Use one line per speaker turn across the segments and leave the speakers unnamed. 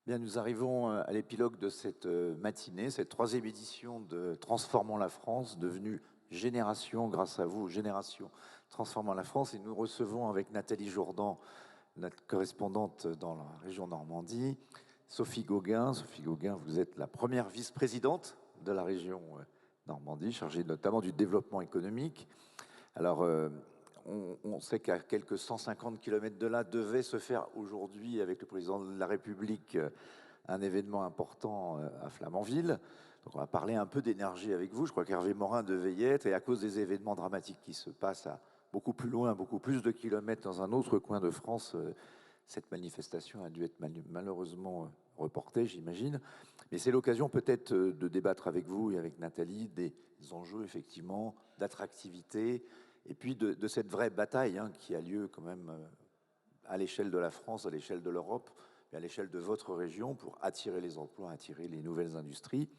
Bien, nous arrivons à l'épilogue de cette matinée, cette troisième édition de Transformons la France, devenue Génération, grâce à vous, Génération Transformons la France. Et nous recevons avec Nathalie Jourdan, notre correspondante dans la région Normandie, Sophie Gauguin. Sophie Gauguin, vous êtes la première vice-présidente de la région Normandie, chargée notamment du développement économique. Alors, on sait qu'à quelques 150 km de là, devait se faire aujourd'hui, avec le président de la République, un événement important à Flamanville. Donc on va parler un peu d'énergie avec vous. Je crois qu'Hervé Morin devait y être, et à cause des événements dramatiques qui se passent à beaucoup plus loin, beaucoup plus de kilomètres dans un autre coin de France, cette manifestation a dû être malheureusement reportée, j'imagine. Mais c'est l'occasion peut-être de débattre avec vous et avec Nathalie des enjeux, effectivement, d'attractivité, et puis de cette vraie bataille qui a lieu quand même à l'échelle de la France, à l'échelle de l'Europe, et à l'échelle de votre région pour attirer les emplois, attirer les nouvelles industries.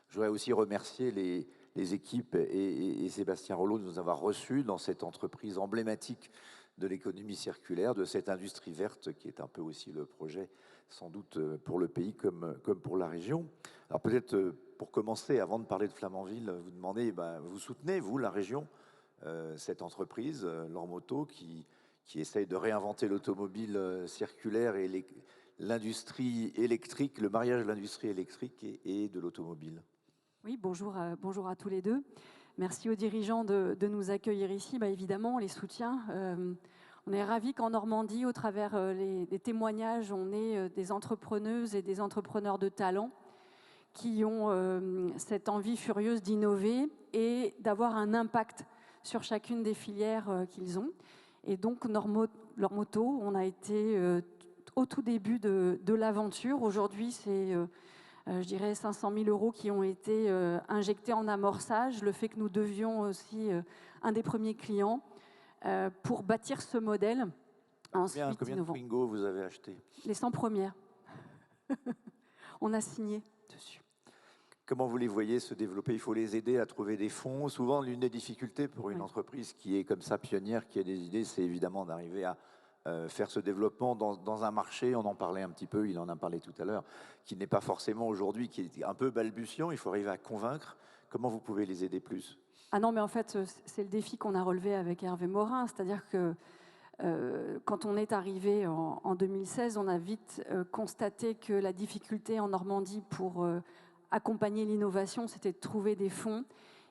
Je voudrais aussi remercier les équipes et Sébastien Rollo de nous avoir reçus dans cette entreprise emblématique de l'économie circulaire, de cette industrie verte qui est un peu aussi le projet, sans doute pour le pays comme pour la région. Alors peut-être pour commencer, avant de parler de Flamanville, vous demandez, vous soutenez, vous, la région, cette entreprise, Lormoto, qui essaye de réinventer l'automobile circulaire et l'industrie électrique, le mariage de l'industrie électrique et de l'automobile.
Oui, bonjour à tous les deux. Merci aux dirigeants de nous accueillir ici. Évidemment, on les soutient. On est ravis qu'en Normandie, au travers des témoignages, on ait des entrepreneuses et des entrepreneurs de talent qui ont cette envie furieuse d'innover et d'avoir un impact sur chacune des filières qu'ils ont. Et donc, Lormoto, on a été au tout début de l'aventure. Aujourd'hui, c'est, je dirais, 500 000 € qui ont été injectés en amorçage. Le fait que nous devions aussi un des premiers clients pour bâtir ce modèle.
Ensuite, combien de Twingo vous avez acheté?
Les 100 premières. On a signé dessus.
Comment vous les voyez se développer? Il faut les aider à trouver des fonds. Souvent, l'une des difficultés pour une entreprise qui est comme ça pionnière, qui a des idées, c'est évidemment d'arriver à faire ce développement dans un marché, on en parlait un petit peu, il en a parlé tout à l'heure, qui n'est pas forcément aujourd'hui, qui est un peu balbutiant. Il faut arriver à convaincre. Comment vous pouvez les aider plus?
Ah non, mais en fait, c'est le défi qu'on a relevé avec Hervé Morin. C'est-à-dire que quand on est arrivé en 2016, on a vite constaté que la difficulté en Normandie pour accompagner l'innovation, c'était de trouver des fonds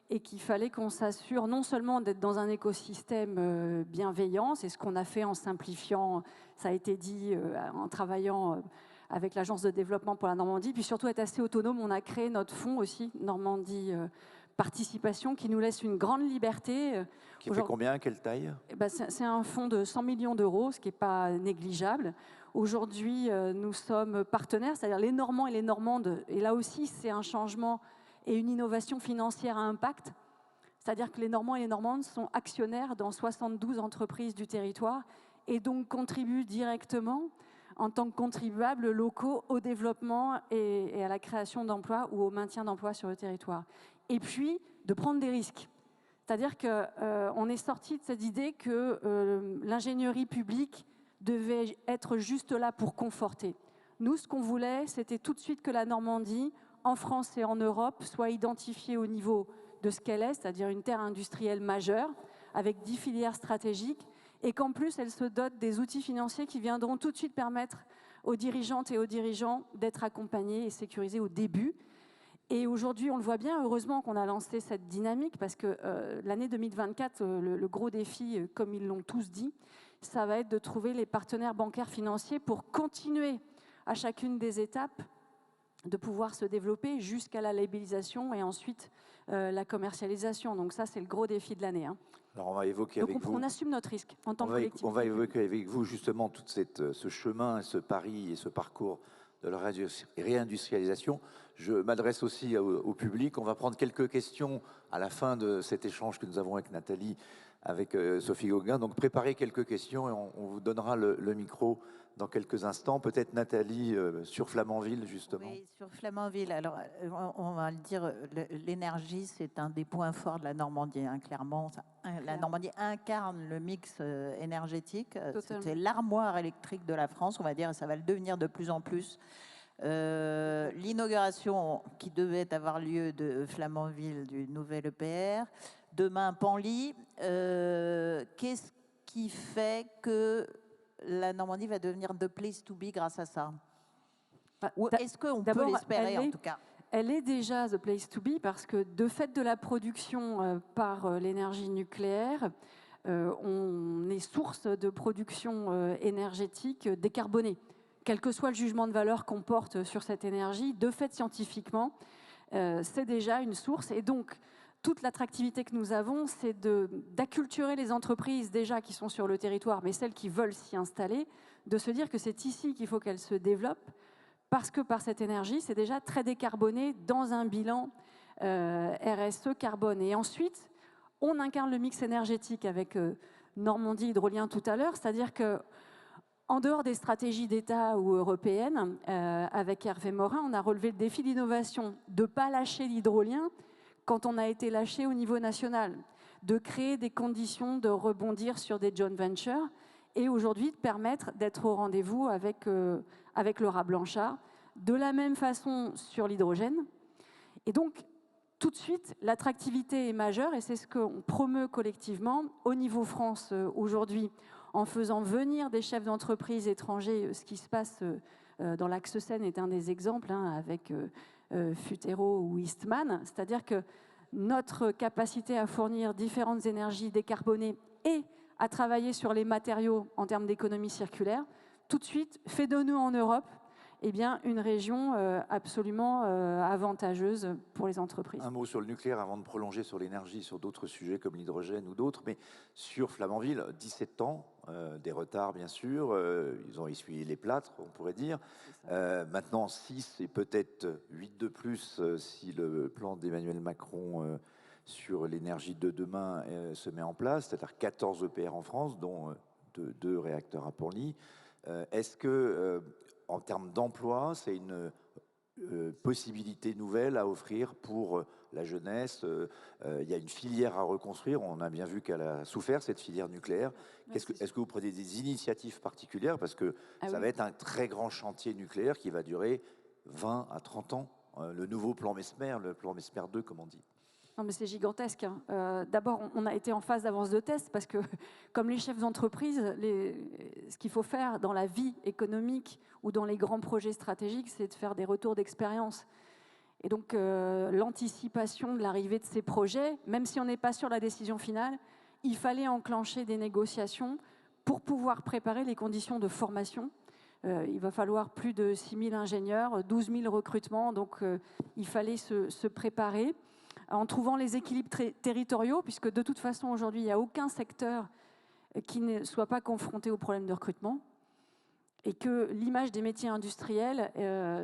et qu'il fallait qu'on s'assure non seulement d'être dans un écosystème bienveillant, c'est ce qu'on a fait en simplifiant, ça a été dit, en travaillant avec l'Agence de développement pour la Normandie, puis surtout être assez autonome. On a créé notre fonds aussi, Normandie Participation, qui nous laisse une grande liberté.
Qui fait combien? Quelle taille?
C'est un fonds de 100 millions d'euros, ce qui n'est pas négligeable. Aujourd'hui, nous sommes partenaires, c'est-à-dire les Normands et les Normandes. Et là aussi, c'est un changement et une innovation financière à impact. C'est-à-dire que les Normands et les Normandes sont actionnaires dans 72 entreprises du territoire et donc contribuent directement en tant que contribuables locaux au développement et à la création d'emplois ou au maintien d'emplois sur le territoire. Et puis, de prendre des risques. C'est-à-dire qu'on est sorti de cette idée que l'ingénierie publique devait être juste là pour conforter. Nous, ce qu'on voulait, c'était tout de suite que la Normandie, en France et en Europe, soit identifiée au niveau de ce qu'elle est, c'est-à-dire une terre industrielle majeure, avec 10 filières stratégiques, et qu'en plus, elle se dote des outils financiers qui viendront tout de suite permettre aux dirigeantes et aux dirigeants d'être accompagnés et sécurisés au début. Et aujourd'hui, on le voit bien, heureusement qu'on a lancé cette dynamique, parce que l'année 2024, le gros défi, comme ils l'ont tous dit, ça va être de trouver les partenaires bancaires financiers pour continuer à chacune des étapes de pouvoir se développer jusqu'à la labellisation et ensuite la commercialisation. Donc ça, c'est le gros défi de l'année.
Alors on va évoquer avec vous...
On assume notre risque en tant que collectivité.
On va évoquer avec vous justement tout ce chemin, ce pari et ce parcours de la réindustrialisation. Je m'adresse aussi au public. On va prendre quelques questions à la fin de cet échange que nous avons avec Nathalie, avec Sophie Gauguin. Donc préparez quelques questions et on vous donnera le micro dans quelques instants. Peut-être Nathalie sur Flamanville, justement.
Oui, sur Flamanville. Alors, on va le dire, l'énergie, c'est un des points forts de la Normandie, clairement. La Normandie incarne le mix énergétique. C'est l'armoire électrique de la France, on va dire, et ça va le devenir de plus en plus. L'inauguration qui devait avoir lieu de Flamanville du nouvel EPR, demain Panly. Qu'est-ce qui fait que la Normandie va devenir the place to be grâce à ça? Ou est-ce qu'on peut l'espérer en tout cas?
Elle est déjà the place to be parce que de fait de la production par l'énergie nucléaire, on est source de production énergétique décarbonée. Quel que soit le jugement de valeur qu'on porte sur cette énergie, de fait scientifiquement, c'est déjà une source. Et donc, toute l'attractivité que nous avons, c'est d'acculturer les entreprises déjà qui sont sur le territoire, mais celles qui veulent s'y installer, de se dire que c'est ici qu'il faut qu'elles se développent, parce que par cette énergie, c'est déjà très décarboné dans un bilan RSE carbone. Et ensuite, on incarne le mix énergétique avec Normandie Hydrolien tout à l'heure, c'est-à-dire que en dehors des stratégies d'État ou européennes, avec Hervé Morin, on a relevé le défi d'innovation, de ne pas lâcher l'hydrolien quand on a été lâché au niveau national, de créer des conditions de rebondir sur des joint ventures et aujourd'hui de permettre d'être au rendez-vous avec Laura Blanchard, de la même façon sur l'hydrogène. Et donc, tout de suite, l'attractivité est majeure et c'est ce qu'on promeut collectivement au niveau France aujourd'hui en faisant venir des chefs d'entreprise étrangers. Ce qui se passe dans l'axe Seine est un des exemples avec Futero ou Eastman, c'est-à-dire que notre capacité à fournir différentes énergies décarbonées et à travailler sur les matériaux en termes d'économie circulaire, tout de suite fait de nous en Europe une région absolument avantageuse pour les entreprises.
Un mot sur le nucléaire avant de prolonger sur l'énergie, sur d'autres sujets comme l'hydrogène ou d'autres, mais sur Flamanville, 17 ans, des retards bien sûr, ils ont essuyé les plâtres, on pourrait dire. Maintenant 6 et peut-être 8 de plus si le plan d'Emmanuel Macron sur l'énergie de demain se met en place, c'est-à-dire 14 EPR en France, dont 2 réacteurs à Panly. Est-ce que en termes d'emploi, c'est une possibilité nouvelle à offrir pour la jeunesse? Il y a une filière à reconstruire. On a bien vu qu'elle a souffert, cette filière nucléaire. Est-ce que vous prenez des initiatives particulières? Parce que ça va être un très grand chantier nucléaire qui va durer 20 à 30 ans. Le nouveau plan Messmer, le plan Messmer 2, comme on dit.
Non, mais c'est gigantesque. D'abord, on a été en phase d'avance de test parce que, comme les chefs d'entreprise, ce qu'il faut faire dans la vie économique ou dans les grands projets stratégiques, c'est de faire des retours d'expérience. Et donc, l'anticipation de l'arrivée de ces projets, même si on n'est pas sur la décision finale, il fallait enclencher des négociations pour pouvoir préparer les conditions de formation. Il va falloir plus de 6 000 ingénieurs, 12 000 recrutements, donc il fallait se préparer en trouvant les équilibres territoriaux, puisque de toute façon, aujourd'hui, il n'y a aucun secteur qui ne soit pas confronté au problème de recrutement, et que l'image des métiers industriels,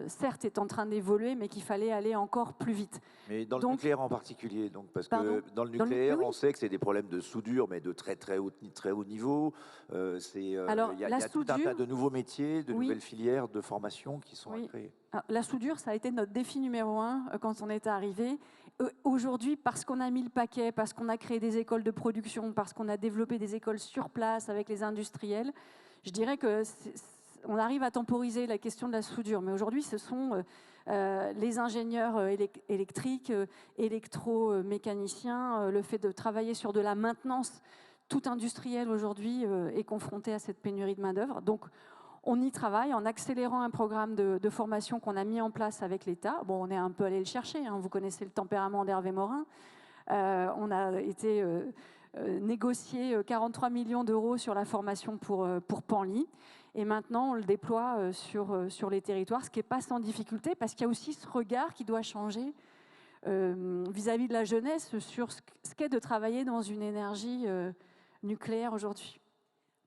certes, est en train d'évoluer, mais qu'il fallait aller encore plus vite.
Mais dans le nucléaire en particulier, donc, parce que dans le nucléaire, on sait que c'est des problèmes de soudure, mais de très haut niveau. Il y a tout un tas de nouveaux métiers, de nouvelles filières de formation qui sont à créer.
Alors, la soudure, ça a été notre défi numéro 1 quand on est arrivé. Aujourd'hui, parce qu'on a mis le paquet, parce qu'on a créé des écoles de production, parce qu'on a développé des écoles sur place avec les industriels, je dirais que on arrive à temporiser la question de la soudure. Mais aujourd'hui, ce sont les ingénieurs électriques, électromécaniciens, le fait de travailler sur de la maintenance. Tout industriel aujourd'hui est confronté à cette pénurie de main-d'œuvre. Donc, on y travaille en accélérant un programme de formation qu'on a mis en place avec l'État. Bon, on est un peu allé le chercher, hein. Vous connaissez le tempérament d'Hervé Morin. On a été négocier 43 millions d'euros sur la formation pour Panly. Et maintenant, on le déploie sur les territoires, ce qui n'est pas sans difficulté, parce qu'il y a aussi ce regard qui doit changer vis-à-vis de la jeunesse sur ce qu'est de travailler dans une énergie nucléaire aujourd'hui.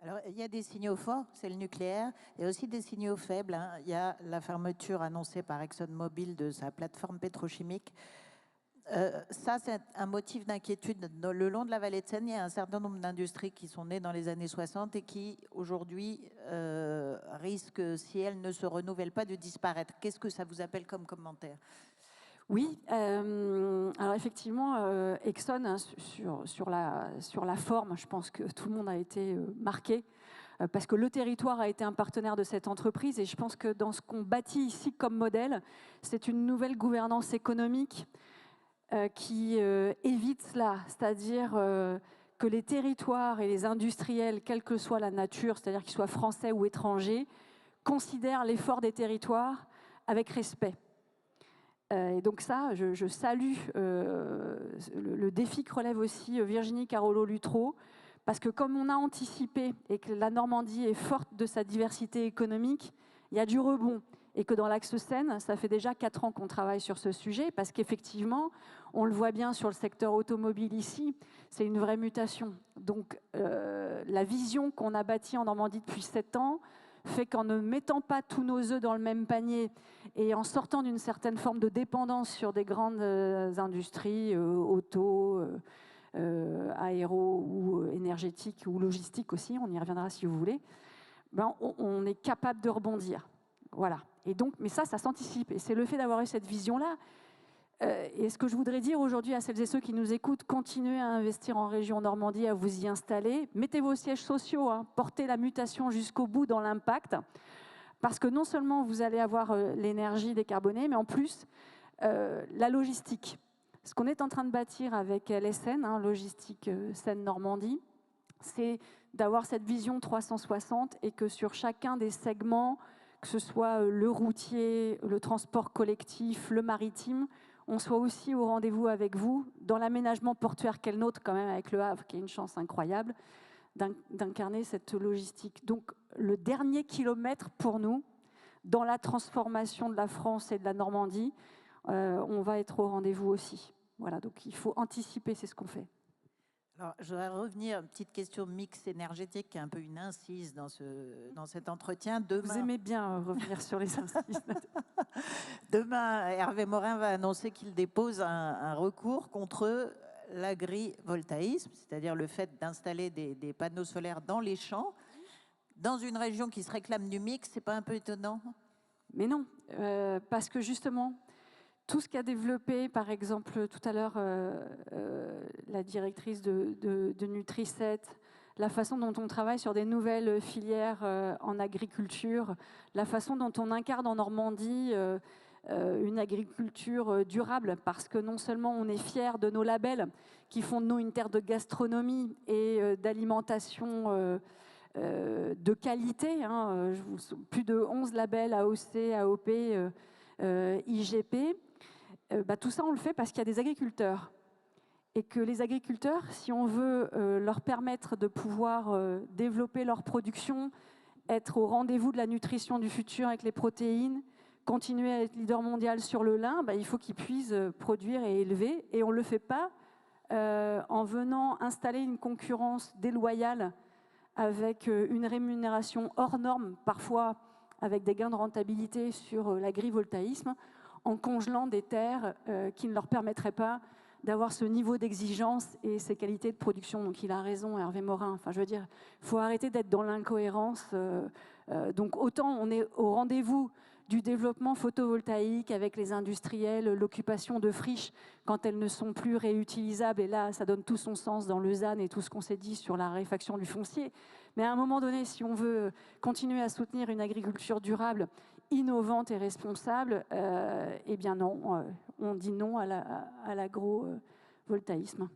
Alors, il y a des signaux forts, c'est le nucléaire. Il y a aussi des signaux faibles, hein. Il y a la fermeture annoncée par ExxonMobil de sa plateforme pétrochimique. Ça, c'est un motif d'inquiétude. Le long de la vallée de Seine, il y a un certain nombre d'industries qui sont nées dans les années 60 et qui, aujourd'hui, risquent, si elles ne se renouvellent pas, de disparaître. Qu'est-ce que ça vous appelle comme commentaire ?
Oui, alors effectivement, Exxon, hein, sur la forme, je pense que tout le monde a été marqué parce que le territoire a été un partenaire de cette entreprise. Et je pense que dans ce qu'on bâtit ici comme modèle, c'est une nouvelle gouvernance économique qui évite cela, c'est-à-dire que les territoires et les industriels, quelle que soit la nature, c'est-à-dire qu'ils soient français ou étrangers, considèrent l'effort des territoires avec respect. Et donc ça, je salue le défi que relève aussi Virginie Carolo-Luttrau, parce que comme on a anticipé et que la Normandie est forte de sa diversité économique, il y a du rebond. Et que dans l'axe Seine, ça fait déjà 4 ans qu'on travaille sur ce sujet, parce qu'effectivement, on le voit bien sur le secteur automobile ici, c'est une vraie mutation. Donc la vision qu'on a bâtie en Normandie depuis 7 ans fait qu'en ne mettant pas tous nos œufs dans le même panier et en sortant d'une certaine forme de dépendance sur des grandes industries, auto, aéro ou énergétique ou logistique aussi, on y reviendra si vous voulez, ben on est capable de rebondir. Voilà. Et donc, mais ça s'anticipe. Et c'est le fait d'avoir eu cette vision-là. Et ce que je voudrais dire aujourd'hui à celles et ceux qui nous écoutent, continuez à investir en région Normandie, à vous y installer. Mettez vos sièges sociaux, hein, portez la mutation jusqu'au bout dans l'impact. Parce que non seulement vous allez avoir l'énergie décarbonée, mais en plus, la logistique. Ce qu'on est en train de bâtir avec LSN, hein, Logistique Seine-Normandie, c'est d'avoir cette vision 360 et que sur chacun des segments, que ce soit le routier, le transport collectif, le maritime, on soit aussi au rendez-vous avec vous dans l'aménagement portuaire qu'est le nôtre quand même avec le Havre, qui est une chance incroyable d'incarner cette logistique. Donc le dernier kilomètre pour nous, dans la transformation de la France et de la Normandie, on va être au rendez-vous aussi. Voilà, donc il faut anticiper, c'est ce qu'on fait.
Alors, je voudrais revenir à une petite question mix énergétique, qui est un peu une incise dans cet entretien. Demain,
vous aimez bien revenir sur les incises.
Demain, Hervé Morin va annoncer qu'il dépose un recours contre l'agrivoltaïsme, c'est-à-dire le fait d'installer des panneaux solaires dans les champs, dans une région qui se réclame du mix. C'est pas un peu étonnant?
Mais non, parce que justement, tout ce qu'a développé, par exemple, tout à l'heure, la directrice de Nutri7, la façon dont on travaille sur des nouvelles filières en agriculture, la façon dont on incarne en Normandie une agriculture durable, parce que non seulement on est fiers de nos labels qui font de nous une terre de gastronomie et d'alimentation de qualité, hein, plus de 11 labels AOC, AOP, IGP, tout ça on le fait parce qu'il y a des agriculteurs. Et que les agriculteurs, si on veut leur permettre de pouvoir développer leur production, être au rendez-vous de la nutrition du futur avec les protéines, continuer à être leader mondial sur le lin, il faut qu'ils puissent produire et élever. Et on ne le fait pas en venant installer une concurrence déloyale avec une rémunération hors norme, parfois avec des gains de rentabilité sur l'agrivoltaïsme, en congelant des terres qui ne leur permettraient pas d'avoir ce niveau d'exigence et ces qualités de production. Donc il a raison, Hervé Morin. Enfin, je veux dire, il faut arrêter d'être dans l'incohérence. Donc autant on est au rendez-vous du développement photovoltaïque avec les industriels, l'occupation de friches quand elles ne sont plus réutilisables. Et là, ça donne tout son sens dans le ZAN et tout ce qu'on s'est dit sur la raréfaction du foncier. Mais à un moment donné, si on veut continuer à soutenir une agriculture durable, innovante et responsable, eh bien non, on dit non à l'agrovoltaïsme.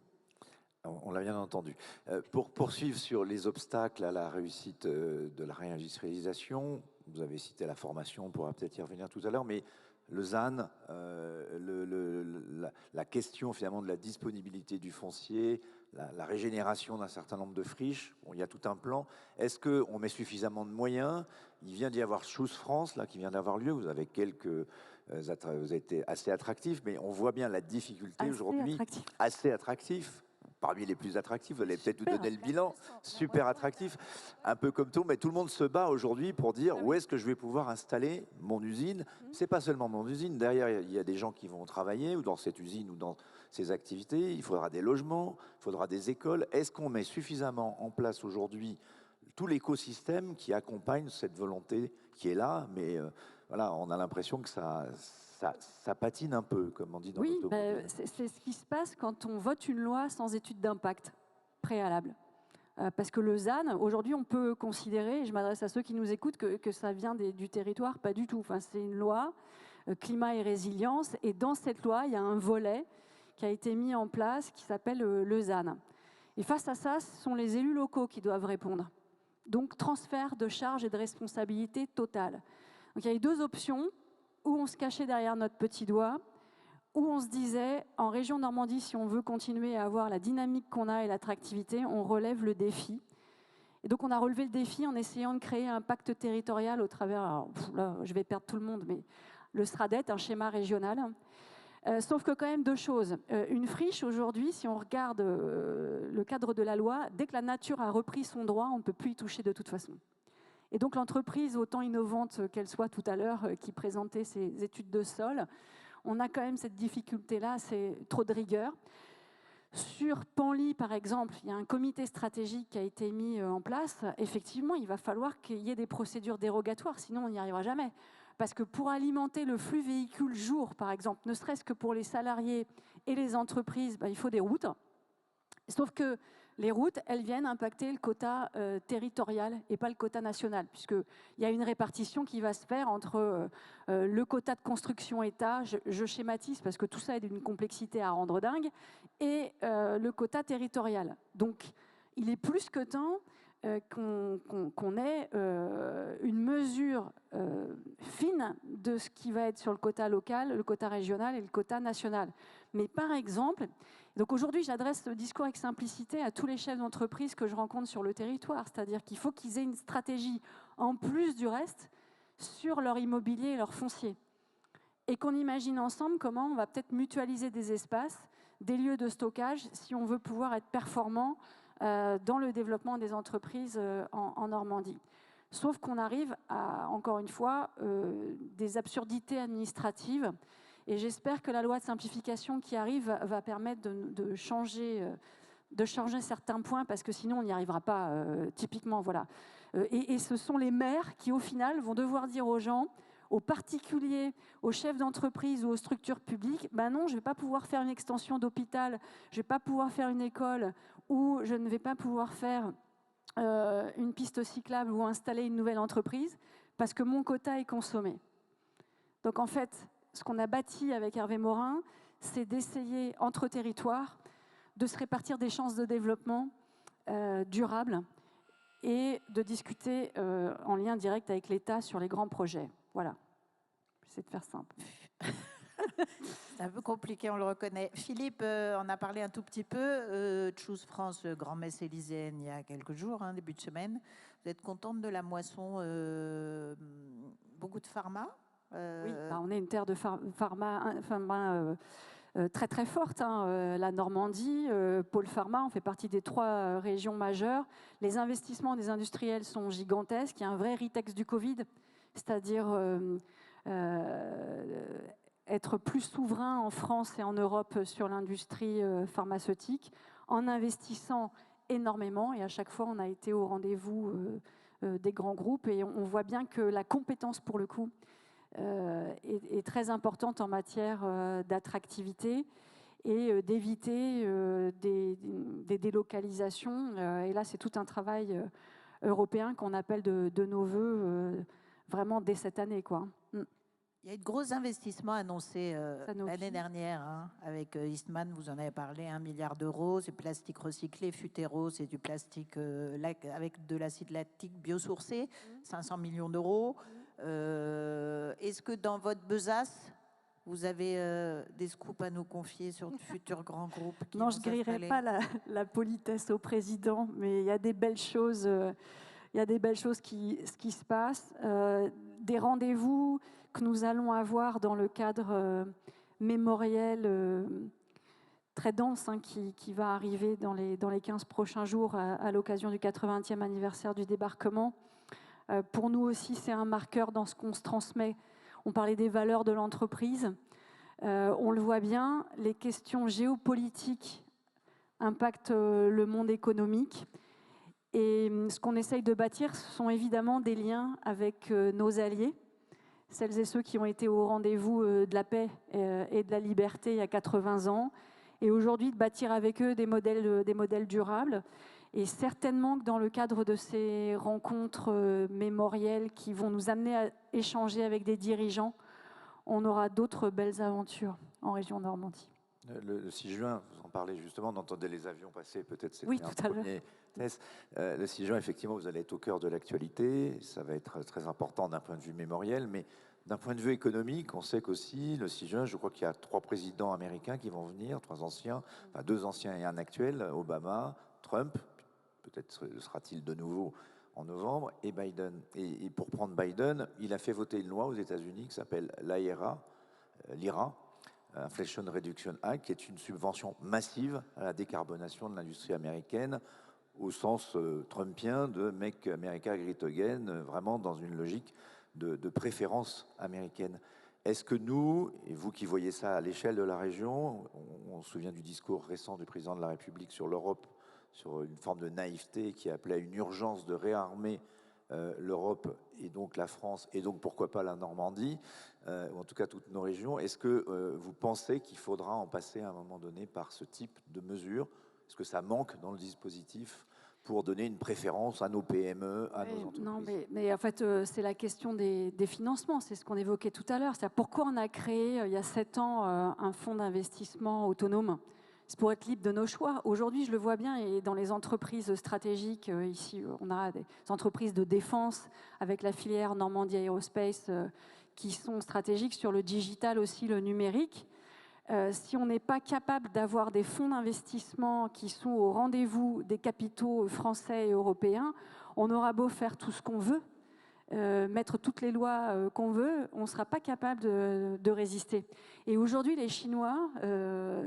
On l'a bien entendu. Pour poursuivre sur les obstacles à la réussite de la réindustrialisation, vous avez cité la formation, on pourra peut-être y revenir tout à l'heure, mais le ZAN, la question finalement de la disponibilité du foncier, la régénération d'un certain nombre de friches, bon, il y a tout un plan. Est-ce qu'on met suffisamment de moyens? Il vient d'y avoir Choose France, là, qui vient d'avoir lieu. Vous avez vous avez été assez attractif, mais on voit bien la difficulté aujourd'hui. Assez attractif. Parmi les plus attractifs, vous allez peut-être nous donner le bilan, super attractif, un peu comme tout, mais tout le monde se bat aujourd'hui pour dire où est-ce que je vais pouvoir installer mon usine. C'est pas seulement mon usine, derrière il y a des gens qui vont travailler ou dans cette usine ou dans ces activités, il faudra des logements, il faudra des écoles. Est-ce qu'on met suffisamment en place aujourd'hui tout l'écosystème qui accompagne cette volonté qui est là, mais voilà, on a l'impression que ça patine un peu, comme on dit dans l'automobile.
C'est ce qui se passe quand on vote une loi sans étude d'impact préalable. Parce que le ZAN, aujourd'hui, on peut considérer, et je m'adresse à ceux qui nous écoutent, que ça vient du territoire, pas du tout. Enfin, c'est une loi climat et résilience, et dans cette loi, il y a un volet qui a été mis en place qui s'appelle le ZAN. Et face à ça, ce sont les élus locaux qui doivent répondre. Donc, transfert de charges et de responsabilité totale. Donc, il y a eu deux options, où on se cachait derrière notre petit doigt, où on se disait, en région Normandie, si on veut continuer à avoir la dynamique qu'on a et l'attractivité, on relève le défi. Et donc, on a relevé le défi en essayant de créer un pacte territorial au travers, alors, là, je vais perdre tout le monde, mais le SRADET, un schéma régional. Sauf que quand même deux choses. Une friche, aujourd'hui, si on regarde le cadre de la loi, dès que la nature a repris son droit, on ne peut plus y toucher de toute façon. Et donc, l'entreprise, autant innovante qu'elle soit tout à l'heure, qui présentait ses études de sol, on a quand même cette difficulté-là, c'est trop de rigueur. Sur Panly, par exemple, il y a un comité stratégique qui a été mis en place. Effectivement, il va falloir qu'il y ait des procédures dérogatoires, sinon on n'y arrivera jamais. Parce que pour alimenter le flux véhicule jour, par exemple, ne serait-ce que pour les salariés et les entreprises, il faut des routes. Sauf que les routes, elles viennent impacter le quota territorial et pas le quota national, puisqu'il y a une répartition qui va se faire entre le quota de construction État, je schématise parce que tout ça est d'une complexité à rendre dingue, et le quota territorial. Donc, il est plus que temps qu'on ait une mesure fine de ce qui va être sur le quota local, le quota régional et le quota national. Mais par exemple, donc aujourd'hui j'adresse ce discours avec simplicité à tous les chefs d'entreprise que je rencontre sur le territoire, c'est-à-dire qu'il faut qu'ils aient une stratégie en plus du reste sur leur immobilier et leur foncier. Et qu'on imagine ensemble comment on va peut-être mutualiser des espaces, des lieux de stockage, si on veut pouvoir être performant dans le développement des entreprises en Normandie. Sauf qu'on arrive à, encore une fois, des absurdités administratives. Et j'espère que la loi de simplification qui arrive va permettre de changer certains points, parce que sinon on n'y arrivera pas, typiquement. Voilà. Et ce sont les maires qui, au final, vont devoir dire aux gens, aux particuliers, aux chefs d'entreprise ou aux structures publiques, ben non, je ne vais pas pouvoir faire une extension d'hôpital, je ne vais pas pouvoir faire une école, ou je ne vais pas pouvoir faire une piste cyclable ou installer une nouvelle entreprise, parce que mon quota est consommé. Donc en fait, ce qu'on a bâti avec Hervé Morin, c'est d'essayer, entre territoires, de se répartir des chances de développement durables et de discuter en lien direct avec l'État sur les grands projets. Voilà. J'essaie de faire simple.
C'est un peu compliqué, on le reconnaît. Philippe en a parlé un tout petit peu. Choose France, Grand-Messe élyséenne, il y a quelques jours, début de semaine. Vous êtes contente de la moisson? Beaucoup de pharma?
Oui, on est une terre de pharma très très forte. La Normandie, Pôle Pharma, on fait partie des 3 régions majeures. Les investissements des industriels sont gigantesques. Il y a un vrai retex du Covid, c'est-à-dire être plus souverain en France et en Europe sur l'industrie pharmaceutique, en investissant énormément. Et à chaque fois, on a été au rendez-vous des grands groupes. Et on voit bien que la compétence, pour le coup, est très importante en matière d'attractivité et d'éviter des délocalisations. Et là, c'est tout un travail européen qu'on appelle de nos voeux vraiment dès cette année, quoi.
Il y a eu de gros investissements annoncés l'année dernière avec Eastman, vous en avez parlé, 1 milliard d'euros, c'est plastique recyclé, Futero, c'est du plastique avec de l'acide lactique biosourcé, 500 millions d'euros. Est-ce que dans votre besace, vous avez des scoops à nous confier sur de futurs grands groupes qui
Non, je ne grillerai pas la politesse au président, mais il y a des belles choses, qui se passent. Des rendez-vous que nous allons avoir dans le cadre mémoriel très dense qui va arriver dans les 15 prochains jours à l'occasion du 80e anniversaire du débarquement. Pour nous aussi, c'est un marqueur dans ce qu'on se transmet. On parlait des valeurs de l'entreprise. On le voit bien, les questions géopolitiques impactent le monde économique. Et ce qu'on essaye de bâtir, ce sont évidemment des liens avec nos alliés, celles et ceux qui ont été au rendez-vous de la paix et de la liberté il y a 80 ans. et aujourd'hui de bâtir avec eux des modèles durables. Et certainement que dans le cadre de ces rencontres mémorielles qui vont nous amener à échanger avec des dirigeants, on aura d'autres belles aventures en région Normandie.
Le 6 juin, vous en parlez justement, on entendait les avions passer, peut-être c'était
Oui,
un
tout à l'heure.
premier test. Le 6 juin, effectivement, vous allez être au cœur de l'actualité, ça va être très important d'un point de vue mémoriel, mais d'un point de vue économique, on sait qu'aussi, le 6 juin, je crois qu'il y a 3 présidents américains qui vont venir, 3 anciens, enfin 2 anciens et un actuel, Obama, Trump, peut-être sera-t-il de nouveau en novembre, et Biden. Et pour prendre Biden, il a fait voter une loi aux États-Unis qui s'appelle l'IRA, Inflation Reduction Act, qui est une subvention massive à la décarbonation de l'industrie américaine, au sens trumpien de Make America Great Again, vraiment dans une logique de préférence américaine. Est-ce que nous, et vous qui voyez ça à l'échelle de la région, on se souvient du discours récent du président de la République sur l'Europe, sur une forme de naïveté qui appelait à une urgence de réarmer l'Europe et donc la France, et donc pourquoi pas la Normandie, ou en tout cas toutes nos régions. Est-ce que vous pensez qu'il faudra en passer à un moment donné par ce type de mesures? Est-ce que ça manque dans le dispositif pour donner une préférence à nos PME, à nos entreprises?
Non, mais en fait, c'est la question des financements, c'est ce qu'on évoquait tout à l'heure. C'est-à-dire pourquoi on a créé, il y a 7 ans, un fonds d'investissement autonome? C'est pour être libre de nos choix. Aujourd'hui, je le vois bien, et dans les entreprises stratégiques, ici, on a des entreprises de défense avec la filière Normandie Aerospace qui sont stratégiques sur le digital aussi, le numérique. Si on n'est pas capable d'avoir des fonds d'investissement qui sont au rendez-vous des capitaux français et européens, on aura beau faire tout ce qu'on veut, mettre toutes les lois qu'on veut, on ne sera pas capable de résister. Et aujourd'hui, les Chinois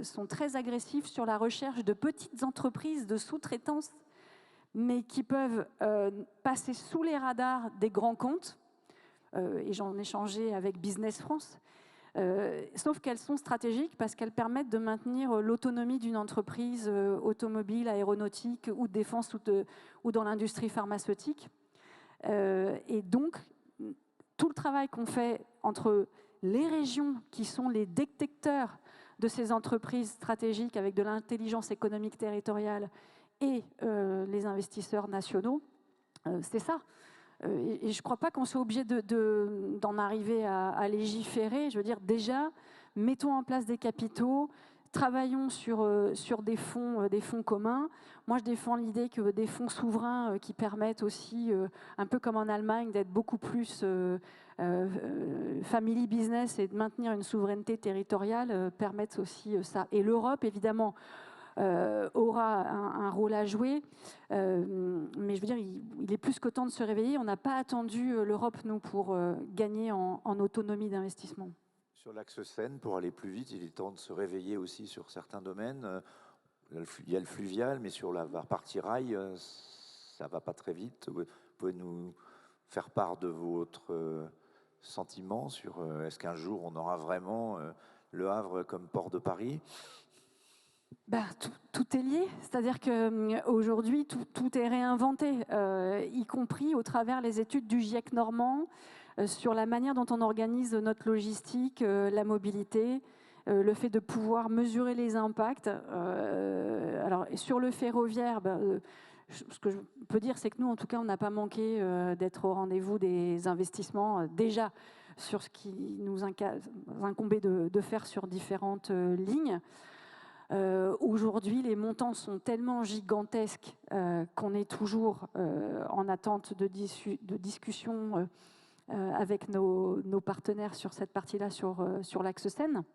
sont très agressifs sur la recherche de petites entreprises de sous-traitance, mais qui peuvent passer sous les radars des grands comptes. Et j'en ai échangé avec Business France. Sauf qu'elles sont stratégiques parce qu'elles permettent de maintenir l'autonomie d'une entreprise automobile, aéronautique ou de défense ou dans l'industrie pharmaceutique. Et donc, tout le travail qu'on fait entre les régions qui sont les détecteurs de ces entreprises stratégiques avec de l'intelligence économique territoriale et les investisseurs nationaux, c'est ça. Et je ne crois pas qu'on soit obligé d'en arriver à légiférer. Je veux dire, déjà, mettons en place des capitaux, travaillons sur des fonds communs. Moi, je défends l'idée que des fonds souverains qui permettent aussi, un peu comme en Allemagne, d'être beaucoup plus family business et de maintenir une souveraineté territoriale, permettent aussi ça. Et l'Europe, évidemment, aura un rôle à jouer, mais je veux dire, il est plus que temps de se réveiller. On n'a pas attendu l'Europe, nous, pour gagner en autonomie d'investissement.
Sur l'axe Seine, pour aller plus vite, il est temps de se réveiller aussi sur certains domaines. Il y a le fluvial, mais sur la partie rail, ça ne va pas très vite. Vous pouvez nous faire part de votre sentiment sur est-ce qu'un jour on aura vraiment Le Havre comme port de Paris?
Tout est lié, c'est-à-dire qu'aujourd'hui, tout est réinventé, y compris au travers les études du GIEC normand sur la manière dont on organise notre logistique, la mobilité, le fait de pouvoir mesurer les impacts. Alors, sur le ferroviaire, ce que je peux dire, c'est que nous, en tout cas, on n'a pas manqué d'être au rendez-vous des investissements, déjà sur ce qui nous incombait de faire sur différentes lignes. Aujourd'hui, les montants sont tellement gigantesques qu'on est toujours en attente de discussion avec nos partenaires sur cette partie-là, sur l'axe Seine.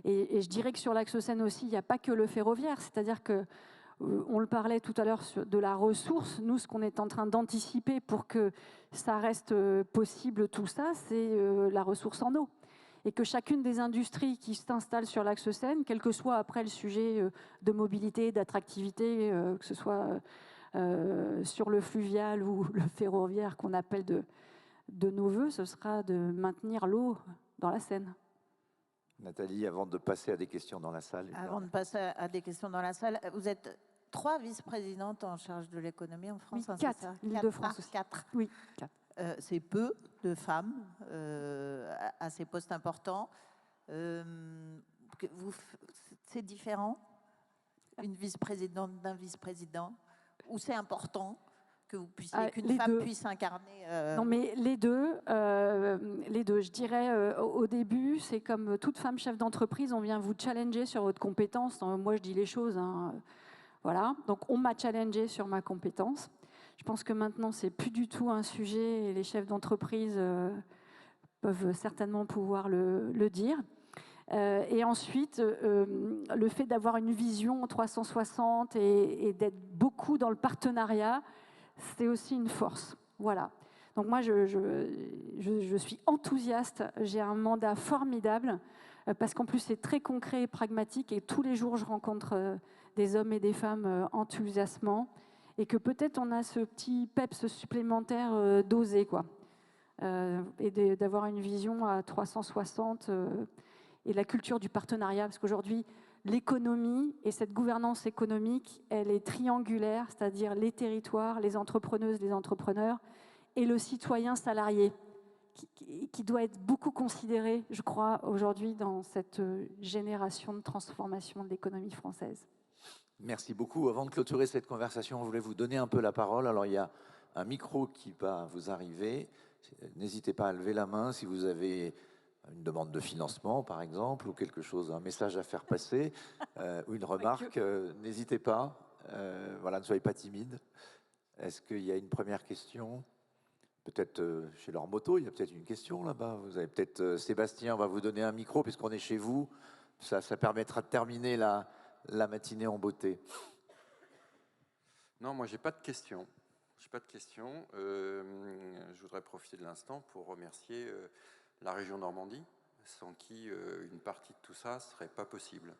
Et je dirais que sur l'axe Seine aussi, il n'y a pas que le ferroviaire, c'est-à-dire que on le parlait tout à l'heure de la ressource. Nous, ce qu'on est en train d'anticiper pour que ça reste possible, tout ça, c'est la ressource en eau. Et que chacune des industries qui s'installent sur l'axe Seine, quel que soit après le sujet de mobilité, d'attractivité, que ce soit sur le fluvial ou le ferroviaire qu'on appelle de nos voeux, ce sera de maintenir l'eau dans la Seine.
Nathalie, avant de passer à des questions dans la salle.
Avant de passer à des questions dans la salle, vous êtes 3 vice-présidentes en charge de l'économie en France,
Oui,
hein,
4,
c'est ça?
l'Île-de-France aussi.
4.
Oui, 4.
C'est peu de femmes à ces postes importants. C'est différent, une vice-présidente d'un vice-président, ou c'est important que vous puissiez, qu'une femme puisse incarner
Non, mais les deux. Je dirais, au début, c'est comme toute femme chef d'entreprise, on vient vous challenger sur votre compétence. Moi, je dis les choses, hein. Voilà. Donc, on m'a challengé sur ma compétence. Je pense que maintenant, c'est plus du tout un sujet et les chefs d'entreprise peuvent certainement pouvoir le dire. Et ensuite, le fait d'avoir une vision 360 et d'être beaucoup dans le partenariat, c'est aussi une force. Voilà. Donc moi, je suis enthousiaste. J'ai un mandat formidable parce qu'en plus, c'est très concret et pragmatique. Et tous les jours, je rencontre des hommes et des femmes enthousiasmants. Et que peut-être on a ce petit peps supplémentaire d'oser, quoi. Et d'avoir une vision à 360 et la culture du partenariat. Parce qu'aujourd'hui, l'économie et cette gouvernance économique, elle est triangulaire, c'est-à-dire les territoires, les entrepreneuses, les entrepreneurs et le citoyen salarié, qui doit être beaucoup considéré, je crois, aujourd'hui dans cette génération de transformation de l'économie française.
Merci beaucoup. Avant de clôturer cette conversation, on voulait vous donner un peu la parole. Alors, il y a un micro qui va vous arriver. N'hésitez pas à lever la main si vous avez une demande de financement, par exemple, ou quelque chose, un message à faire passer, ou une remarque. N'hésitez pas. Voilà, ne soyez pas timide. Est-ce qu'il y a une première question ? Peut-être chez leur moto, il y a peut-être une question là-bas. Vous avez peut-être, Sébastien, on va vous donner un micro puisqu'on est chez vous. Ça permettra de terminer la matinée en beauté.
Non, moi, j'ai pas de questions. Je voudrais profiter de l'instant pour remercier la région Normandie, sans qui une partie de tout ça ne serait pas possible.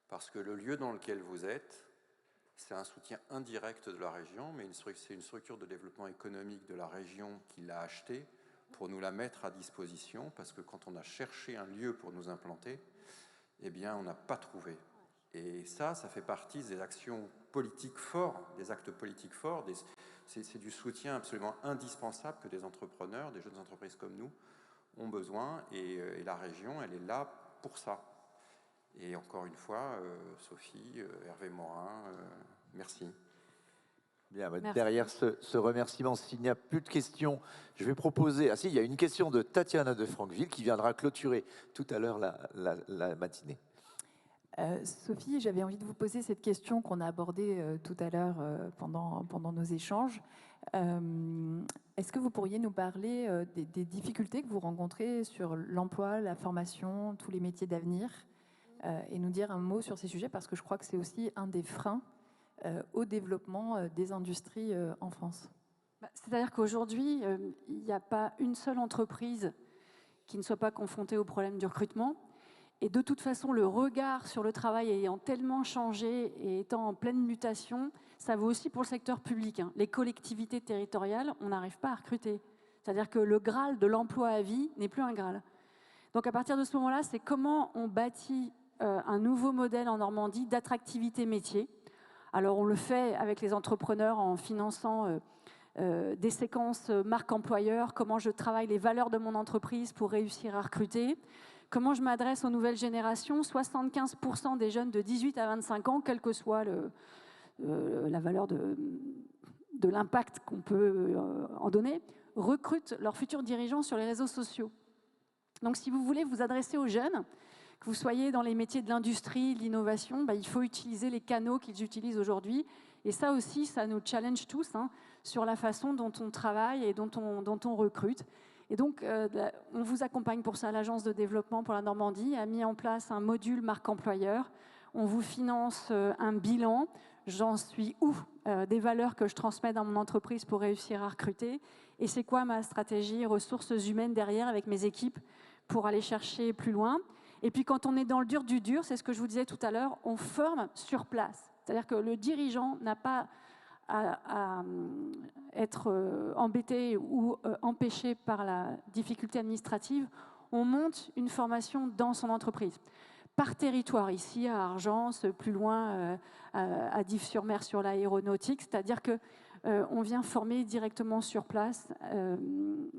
Parce que le lieu dans lequel vous êtes, c'est un soutien indirect de la région, mais c'est une structure de développement économique de la région qui l'a acheté pour nous la mettre à disposition, parce que quand on a cherché un lieu pour nous implanter, eh bien, on n'a pas trouvé. Et ça fait partie des actions politiques fortes, des actes politiques forts. C'est du soutien absolument indispensable que des entrepreneurs, des jeunes entreprises comme nous, ont besoin. Et la région, elle est là pour ça. Et encore une fois, Sophie, Hervé Morin, merci.
Bien, merci. Derrière ce remerciement, s'il n'y a plus de questions, je vais proposer... Ah si, il y a une question de Tatiana de Franqueville qui viendra clôturer tout à l'heure la matinée.
Sophie, j'avais envie de vous poser cette question qu'on a abordée tout à l'heure pendant nos échanges. Est-ce que vous pourriez nous parler des difficultés que vous rencontrez sur l'emploi, la formation, tous les métiers d'avenir, et nous dire un mot sur ces sujets, parce que je crois que c'est aussi un des freins au développement des industries en France.
C'est-à-dire qu'aujourd'hui, il n'y a pas une seule entreprise qui ne soit pas confrontée au problème du recrutement. Et de toute façon, le regard sur le travail ayant tellement changé et étant en pleine mutation, ça vaut aussi pour le secteur public, hein. Les collectivités territoriales, on n'arrive pas à recruter. C'est-à-dire que le Graal de l'emploi à vie n'est plus un Graal. Donc à partir de ce moment-là, c'est comment on bâtit un nouveau modèle en Normandie d'attractivité métier. Alors on le fait avec les entrepreneurs en finançant des séquences marque employeur, comment je travaille les valeurs de mon entreprise pour réussir à recruter. Comment je m'adresse aux nouvelles générations ? 75% des jeunes de 18 à 25 ans, quelle que soit la valeur de l'impact qu'on peut en donner, recrutent leurs futurs dirigeants sur les réseaux sociaux. Donc si vous voulez vous adresser aux jeunes, que vous soyez dans les métiers de l'industrie, de l'innovation, il faut utiliser les canaux qu'ils utilisent aujourd'hui. Et ça aussi, ça nous challenge tous, hein, sur la façon dont on travaille et dont on recrute. Et donc, on vous accompagne pour ça. L'Agence de développement pour la Normandie a mis en place un module marque employeur. On vous finance un bilan. J'en suis où des valeurs que je transmets dans mon entreprise pour réussir à recruter. Et c'est quoi ma stratégie ressources humaines derrière avec mes équipes pour aller chercher plus loin. Et puis, quand on est dans le dur du dur, c'est ce que je vous disais tout à l'heure, on forme sur place. C'est-à-dire que le dirigeant n'a pas à être embêté ou empêché par la difficulté administrative, on monte une formation dans son entreprise. Par territoire, ici à Argence, plus loin à Dives-sur-Mer sur l'aéronautique, c'est-à-dire qu'on vient former directement sur place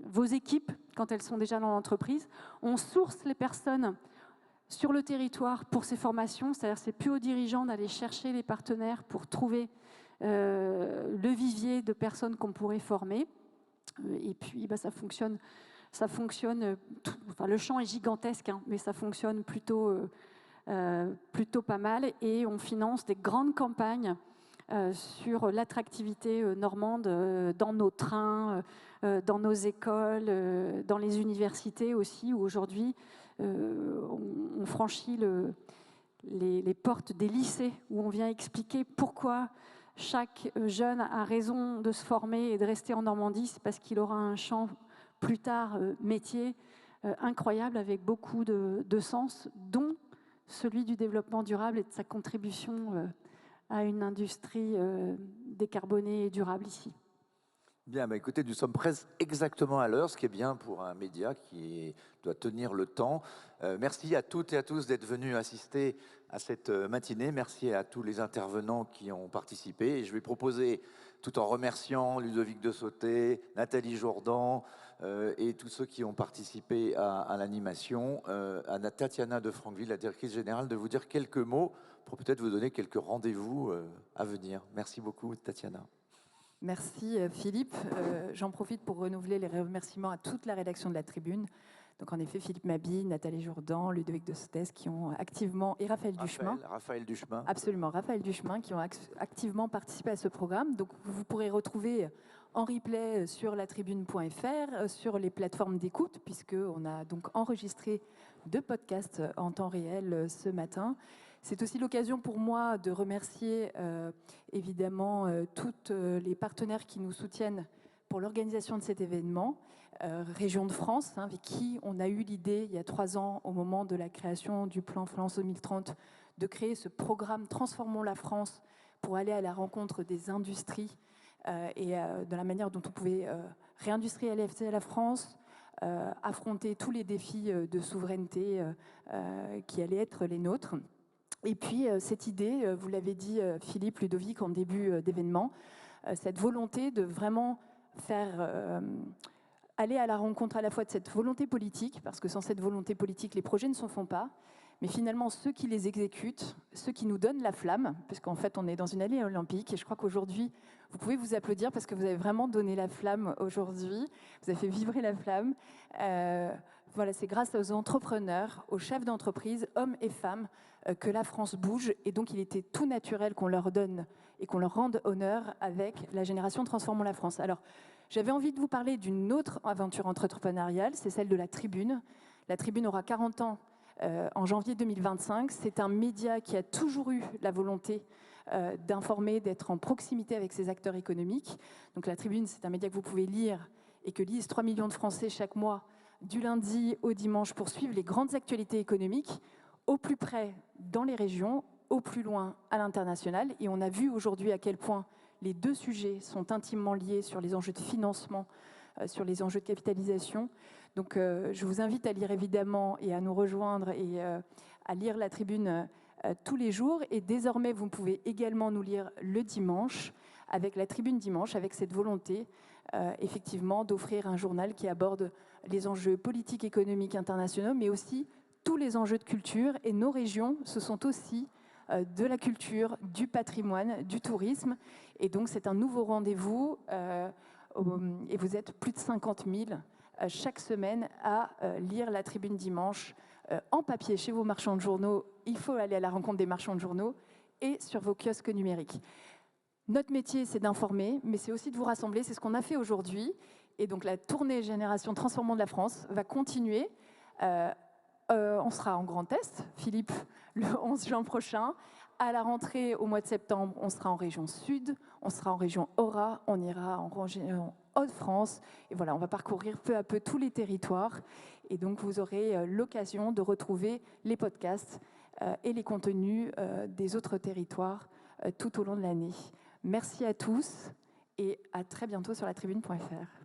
vos équipes quand elles sont déjà dans l'entreprise. On source les personnes sur le territoire pour ces formations, c'est-à-dire c'est plus aux dirigeants d'aller chercher les partenaires pour trouver le vivier de personnes qu'on pourrait former. Et puis ça fonctionne enfin, le champ est gigantesque, hein, mais ça fonctionne plutôt pas mal. Et on finance des grandes campagnes sur l'attractivité normande dans nos trains, dans nos écoles, dans les universités aussi, où aujourd'hui on franchit les portes des lycées, où on vient expliquer pourquoi chaque jeune a raison de se former et de rester en Normandie. C'est parce qu'il aura un champ plus tard métier incroyable avec beaucoup de sens, dont celui du développement durable et de sa contribution à une industrie décarbonée et durable ici.
Bien, écoutez, nous sommes presque exactement à l'heure, ce qui est bien pour un média qui doit tenir le temps. Merci à toutes et à tous d'être venus assister à cette matinée. Merci à tous les intervenants qui ont participé. Et je vais proposer, tout en remerciant Ludovic de Sauté, Nathalie Jourdan et tous ceux qui ont participé à l'animation, à Tatiana de Franqueville, la directrice générale, de vous dire quelques mots pour peut-être vous donner quelques rendez-vous à venir. Merci beaucoup, Tatiana.
Merci Philippe. J'en profite pour renouveler les remerciements à toute la rédaction de la Tribune. Donc en effet, Philippe Mabille, Nathalie Jourdan, Ludovic de Sauté qui ont activement, et Raphaël Duchemin.
Raphaël Duchemin.
Absolument, Raphaël Duchemin qui ont activement participé à ce programme. Donc vous pourrez retrouver en replay sur latribune.fr, sur les plateformes d'écoute, puisqu'on a donc enregistré 2 podcasts en temps réel ce matin. C'est aussi l'occasion pour moi de remercier évidemment tous les partenaires qui nous soutiennent pour l'organisation de cet événement. Région de France, avec qui on a eu l'idée il y a 3 ans, au moment de la création du plan France 2030, de créer ce programme Transformons la France pour aller à la rencontre des industries et de la manière dont on pouvait réindustrialiser la France, affronter tous les défis de souveraineté qui allaient être les nôtres. Et puis cette idée, vous l'avez dit Philippe, Ludovic, en début d'événement, cette volonté de vraiment faire aller à la rencontre à la fois de cette volonté politique, parce que sans cette volonté politique, les projets ne se font pas, mais finalement ceux qui les exécutent, ceux qui nous donnent la flamme, parce qu'en fait on est dans une année olympique, et je crois qu'aujourd'hui, vous pouvez vous applaudir parce que vous avez vraiment donné la flamme aujourd'hui, vous avez fait vibrer la flamme. Voilà, c'est grâce aux entrepreneurs, aux chefs d'entreprise, hommes et femmes, que la France bouge, et donc il était tout naturel qu'on leur donne et qu'on leur rende honneur avec la génération Transformons la France. Alors, j'avais envie de vous parler d'une autre aventure entrepreneuriale, c'est celle de la Tribune. La Tribune aura 40 ans en janvier 2025. C'est un média qui a toujours eu la volonté d'informer, d'être en proximité avec ses acteurs économiques. Donc la Tribune, c'est un média que vous pouvez lire et que lisent 3 millions de Français chaque mois, du lundi au dimanche, pour suivre les grandes actualités économiques, au plus près dans les régions, au plus loin à l'international. Et on a vu aujourd'hui à quel point les 2 sujets sont intimement liés sur les enjeux de financement, sur les enjeux de capitalisation. Donc je vous invite à lire évidemment et à nous rejoindre et à lire la Tribune tous les jours. Et désormais, vous pouvez également nous lire le dimanche, avec la Tribune dimanche, avec cette volonté effectivement d'offrir un journal qui aborde les enjeux politiques, économiques, internationaux, mais aussi tous les enjeux de culture. Et nos régions, ce sont aussi de la culture, du patrimoine, du tourisme. Et donc c'est un nouveau rendez-vous et vous êtes plus de 50 000 chaque semaine à lire la Tribune dimanche en papier chez vos marchands de journaux. Il faut aller à la rencontre des marchands de journaux et sur vos kiosques numériques. Notre métier, c'est d'informer, mais c'est aussi de vous rassembler. C'est ce qu'on a fait aujourd'hui. Et donc la tournée Génération Transformons de la France va continuer. On sera en Grand Est, Philippe, le 11 juin prochain. À la rentrée, au mois de septembre, on sera en région Sud, on sera en région Aura, on ira en Hauts-de-France. Et voilà, on va parcourir peu à peu tous les territoires. Et donc, vous aurez l'occasion de retrouver les podcasts et les contenus des autres territoires tout au long de l'année. Merci à tous et à très bientôt sur latribune.fr.